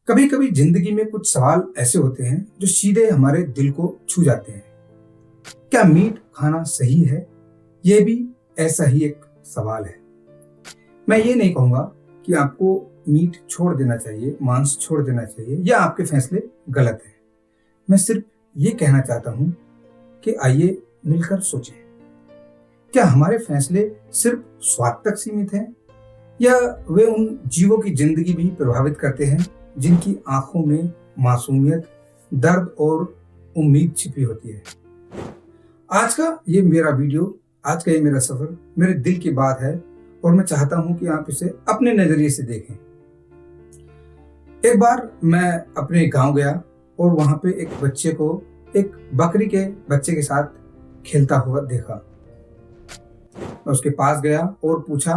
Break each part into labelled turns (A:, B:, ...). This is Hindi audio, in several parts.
A: कभी कभी जिंदगी में कुछ सवाल ऐसे होते हैं जो सीधे हमारे दिल को छू जाते हैं। क्या मीट खाना सही है? यह भी ऐसा ही एक सवाल है। मैं ये नहीं कहूंगा कि आपको मीट छोड़ देना चाहिए, मांस छोड़ देना चाहिए या आपके फैसले गलत हैं। मैं सिर्फ ये कहना चाहता हूं कि आइए मिलकर सोचें, क्या हमारे फैसले सिर्फ स्वाद तक सीमित हैं या वे उन जीवों की जिंदगी भी प्रभावित करते हैं जिनकी आंखों में मासूमियत, दर्द और उम्मीद छिपी होती है। आज का ये मेरा सफर मेरे दिल की बात है और मैं चाहता हूं कि आप इसे अपने नजरिए से देखें। एक बार मैं अपने गांव गया और वहां पे एक बच्चे को एक बकरी के बच्चे के साथ खेलता हुआ देखा। मैं उसके पास गया और पूछा,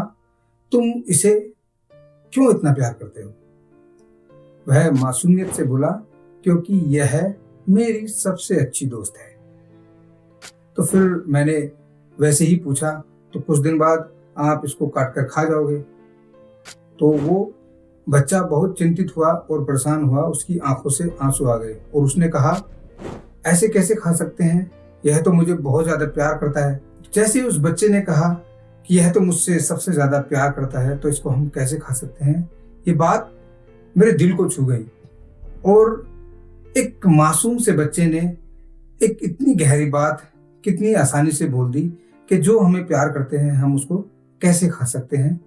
A: तुम इसे क्यों इतना प्यार करते हो? वह मासूमियत से बोला, क्योंकि यह मेरी सबसे अच्छी दोस्त है। तो फिर मैंने वैसे ही पूछा, तो कुछ दिन बाद आप इसको काट कर खा जाओगे? तो वो बच्चा बहुत चिंतित हुआ और परेशान हुआ, उसकी आंखों से आंसू आ गए और उसने कहा, ऐसे कैसे खा सकते हैं? यह तो मुझे बहुत ज्यादा प्यार करता है। जैसे ही उस बच्चे ने कहा कि यह तो मुझसे सबसे ज्यादा प्यार करता है, तो इसको हम कैसे खा सकते हैं, ये बात मेरे दिल को छू गई। और एक मासूम से बच्चे ने एक इतनी गहरी बात कितनी आसानी से बोल दी कि जो हमें प्यार करते हैं हम उसको कैसे खा सकते हैं।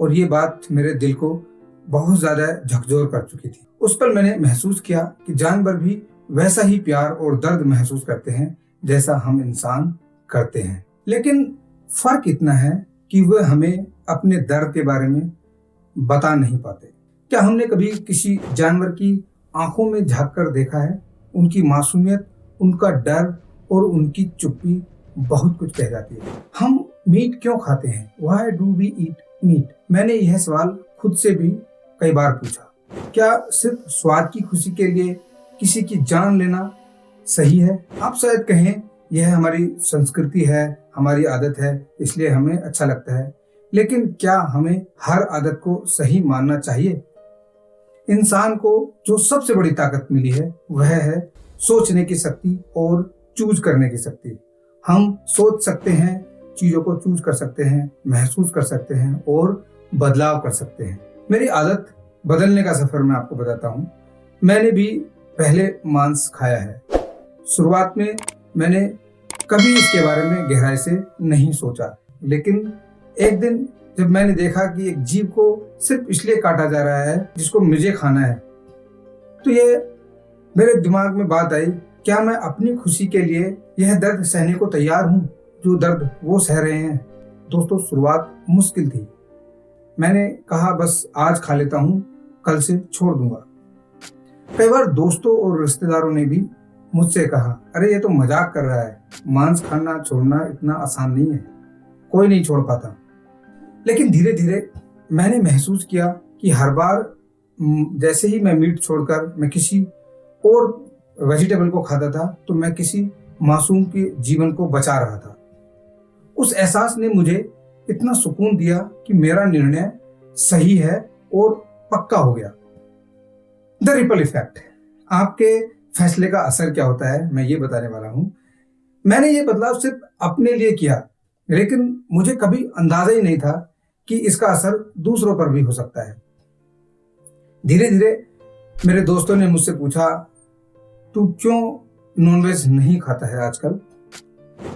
A: और ये बात मेरे दिल को बहुत ज्यादा झकझोर कर चुकी थी। उस पर मैंने महसूस किया कि जानवर भी वैसा ही प्यार और दर्द महसूस करते हैं जैसा हम इंसान करते हैं, लेकिन फर्क इतना है कि वह हमें अपने दर्द के बारे में बता नहीं पाते। क्या हमने कभी किसी जानवर की आंखों में झांक कर देखा है? उनकी मासूमियत, उनका डर और उनकी चुप्पी बहुत कुछ कह जाती है। हम मीट क्यों खाते हैं? Why do we eat meat? मैंने यह सवाल खुद से भी कई बार पूछा। क्या सिर्फ स्वाद की खुशी के लिए किसी की जान लेना सही है? आप शायद कहें यह हमारी संस्कृति है, हमारी आदत है, इसलिए हमें अच्छा लगता है। लेकिन क्या हमें हर आदत को सही मानना चाहिए? इंसान को जो सबसे बड़ी ताकत मिली है वह है सोचने की शक्ति और चूज करने की शक्ति। हम सोच सकते हैं, चीजों को चूज कर सकते हैं, महसूस कर सकते हैं और बदलाव कर सकते हैं। मेरी आदत बदलने का सफर मैं आपको बताता हूँ। मैंने भी पहले मांस खाया है। शुरुआत में मैंने कभी इसके बारे में गहराई से नहीं सोचा, लेकिन एक दिन जब मैंने देखा कि एक जीव को सिर्फ इसलिए काटा जा रहा है जिसको मुझे खाना है, तो ये मेरे दिमाग में बात आई, क्या मैं अपनी खुशी के लिए यह दर्द सहने को तैयार हूँ जो दर्द वो सह रहे हैं? दोस्तों, शुरुआत मुश्किल थी। मैंने कहा बस आज खा लेता हूँ, कल से छोड़ दूंगा। कई बार दोस्तों और रिश्तेदारों ने भी मुझसे कहा, अरे ये तो मजाक कर रहा है, मांस खाना छोड़ना इतना आसान नहीं है, कोई नहीं छोड़ पाता। लेकिन धीरे धीरे मैंने महसूस किया कि हर बार जैसे ही मैं मीट छोड़कर मैं किसी और वेजिटेबल को खाता था, तो मैं किसी मासूम के जीवन को बचा रहा था। उस एहसास ने मुझे इतना सुकून दिया कि मेरा निर्णय सही है और पक्का हो गया। द रिपल इफेक्ट, आपके फैसले का असर क्या होता है, मैं ये बताने वाला हूं। मैंने ये बदलाव सिर्फ अपने लिए किया, लेकिन मुझे कभी अंदाजा ही नहीं था कि इसका असर दूसरों पर भी हो सकता है। धीरे धीरे मेरे दोस्तों ने मुझसे पूछा, तू क्यों नॉनवेज नहीं खाता है आजकल?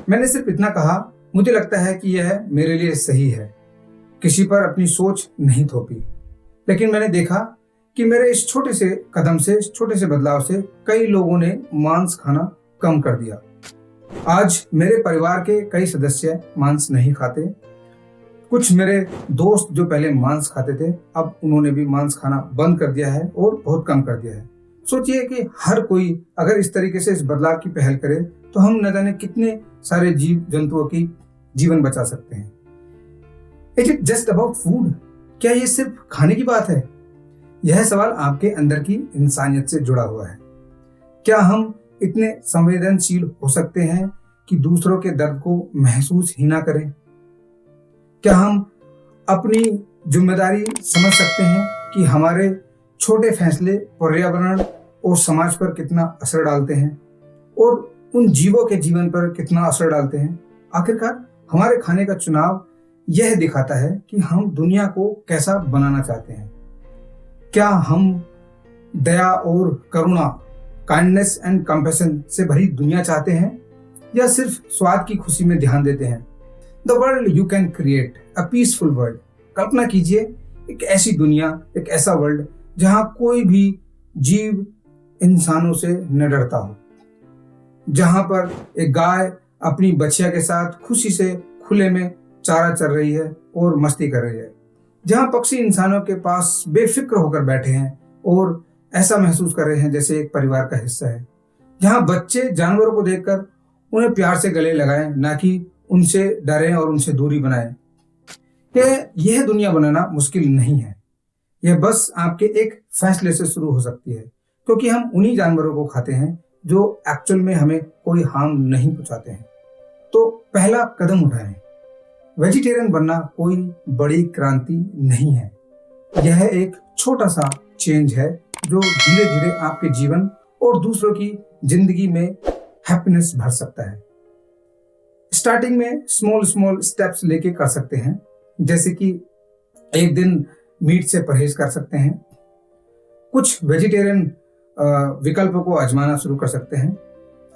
A: मैंने सिर्फ इतना कहा, मुझे लगता है कि यह मेरे लिए सही है। किसी पर अपनी सोच नहीं थोपी। लेकिन मैंने देखा कि मेरे इस छोटे से कदम से, इस छोटे से बदलाव से कई लोगों ने मांस खाना कम कर दिया। आज मेरे परिवार के कई सदस्य मांस नहीं खाते। कुछ मेरे दोस्त जो पहले मांस खाते थे, अब उन्होंने भी मांस खाना बंद कर दिया है और बहुत कम कर दिया है। सोचिए कि हर कोई अगर इस तरीके से इस बदलाव की पहल करे तो हम न जाने कितने सारे जीव जंतुओं की जीवन बचा सकते हैं। Is it just about food? क्या ये सिर्फ खाने की बात है? यह सवाल आपके अंदर की इंसानियत से जुड़ा हुआ है। क्या हम इतने संवेदनशील हो सकते हैं कि दूसरों के दर्द को महसूस ही ना करें? क्या हम अपनी जिम्मेदारी समझ सकते हैं कि हमारे छोटे फैसले पर्यावरण और समाज पर कितना असर डालते हैं और उन जीवों के जीवन पर कितना असर डालते हैं। आखिरकार हमारे खाने का चुनाव यह दिखाता है कि हम दुनिया को कैसा बनाना चाहते हैं। क्या हम दया और करुणा, काइंडनेस एंड कंपैशन से भरी दुनिया चाहते हैं या सिर्फ स्वाद की खुशी में ध्यान देते हैं? The world you can create, a peaceful world. कल्पना कीजिए एक ऐसी दुनिया, एक ऐसा वर्ल्ड जहां कोई भी जीव इंसानों से न डरता हो, जहां पर एक गाय अपनी बछिया के साथ खुशी से खुले में चारा चर रही है और मस्ती कर रही है, जहां पक्षी इंसानों के पास बेफिक्र होकर बैठे हैं और ऐसा महसूस कर रहे हैं जैसे एक परिवार का हिस्सा है, जहां बच्चे जानवरों को देखकर उन्हें प्यार से गले लगाएं, ना कि उनसे डरें और उनसे दूरी बनाएं। यह दुनिया बनाना मुश्किल नहीं है, यह बस आपके एक फैसले से शुरू हो सकती है, क्योंकि हम उन्हीं जानवरों को खाते हैं जो एक्चुअल में हमें कोई हार्म नहीं पहुंचाते हैं। तो पहला कदम उठाएं। वेजिटेरियन बनना कोई बड़ी क्रांति नहीं है, यह एक छोटा सा चेंज है जो धीरे धीरे आपके जीवन और दूसरों की जिंदगी में हैप्पीनेस भर सकता है। स्टार्टिंग में स्मॉल स्टेप्स लेके कर सकते हैं, जैसे कि एक दिन मीट से परहेज कर सकते हैं, कुछ वेजिटेरियन विकल्पों को आजमाना शुरू कर सकते हैं।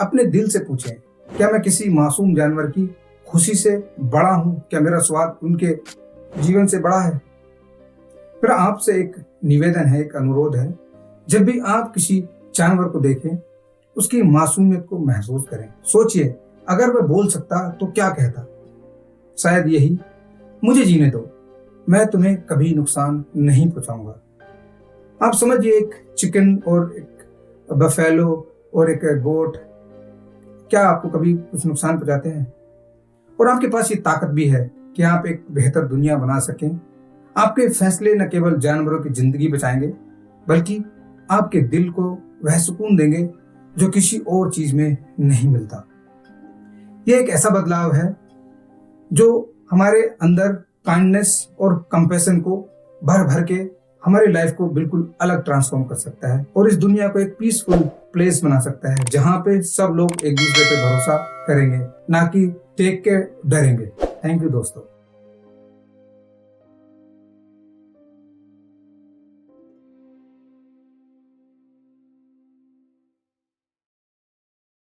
A: अपने दिल से पूछें, क्या मैं किसी मासूम जानवर की खुशी से बड़ा हूं? क्या मेरा स्वाद उनके जीवन से बड़ा है? फिर आपसे एक निवेदन है, एक अनुरोध है, जब भी आप किसी जानवर को देखें उसकी मासूमियत को महसूस करें। सोचिए, अगर वह बोल सकता तो क्या कहता? शायद यही, मुझे जीने दो, मैं तुम्हें कभी नुकसान नहीं पहुंचाऊंगा। आप समझिए, एक चिकन और एक बफेलो और एक गोट क्या आपको कभी कुछ नुकसान पहुंचाते हैं? और आपके पास ये ताकत भी है कि आप एक बेहतर दुनिया बना सकें। आपके फैसले न केवल जानवरों की जिंदगी बचाएंगे, बल्कि आपके दिल को वह सुकून देंगे जो किसी और चीज में नहीं मिलता। यह एक ऐसा बदलाव है जो हमारे अंदर काइंडनेस और कंपैशन को भर भर के हमारी लाइफ को बिल्कुल अलग ट्रांसफॉर्म कर सकता है और इस दुनिया को एक पीसफुल प्लेस बना सकता है, जहां पे सब लोग एक दूसरे पे भरोसा करेंगे, ना कि टेक के डरेंगे। थैंक यू दोस्तों।